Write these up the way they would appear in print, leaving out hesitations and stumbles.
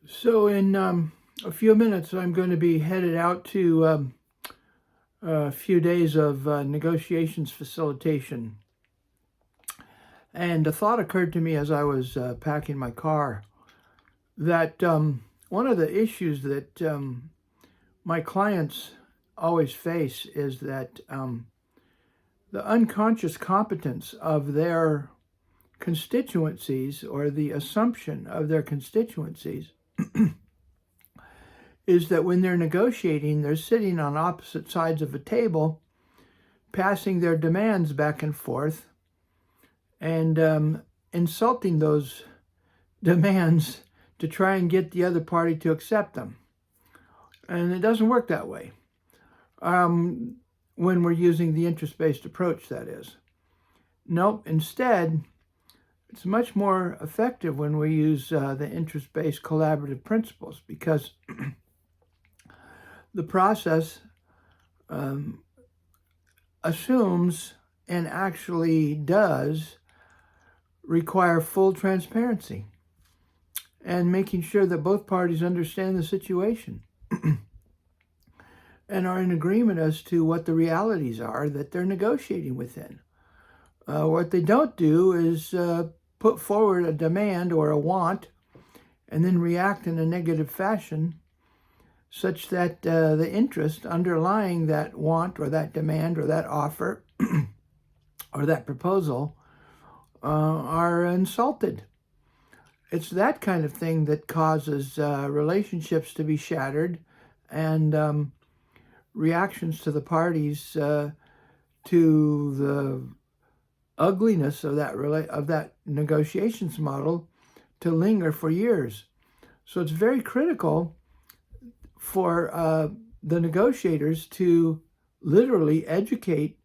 So in a few minutes, I'm going to be headed out to a few days of negotiations facilitation. And a thought occurred to me as I was packing my car that one of the issues that my clients always face is that the unconscious competence of their constituencies, or the assumption of their constituencies, is that when they're negotiating, they're sitting on opposite sides of a table, passing their demands back and forth, and insulting those demands to try and get the other party to accept them. And it doesn't work that way when we're using the interest-based approach, that is. Nope, instead, it's much more effective when we use the interest-based collaborative principles, because the process assumes and actually does require full transparency and making sure that both parties understand the situation and are in agreement as to what the realities are that they're negotiating within. What they don't do is put forward a demand or a want and then react in a negative fashion, such that the interest underlying that want or that demand or that offer or that proposal are insulted. It's that kind of thing that causes relationships to be shattered, and reactions to the parties to the ugliness of that negotiations model to linger for years. So it's very critical for the negotiators to literally educate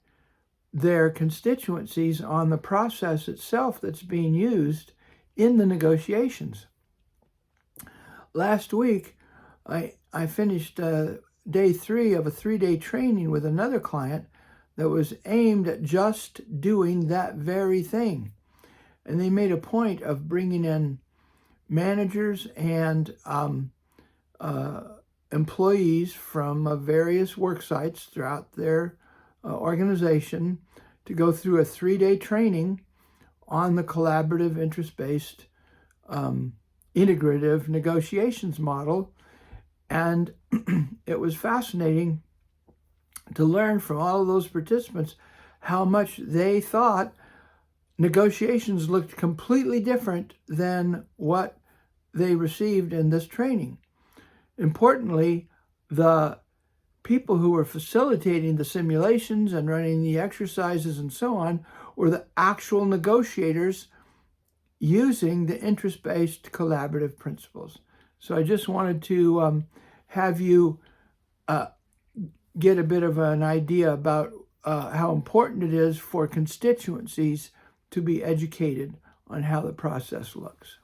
their constituencies on the process itself that's being used in the negotiations. Last week, I finished day 3 of a 3-day training with another client that was aimed at just doing that very thing. And they made a point of bringing in managers and employees from various work sites throughout their organization to go through a 3-day training on the collaborative, interest-based, integrative negotiations model. And it was fascinating to learn from all of those participants how much they thought negotiations looked completely different than what they received in this training. Importantly, the people who were facilitating the simulations and running the exercises and so on were the actual negotiators using the interest-based collaborative principles. So I just wanted to have you get a bit of an idea about how important it is for constituencies to be educated on how the process looks.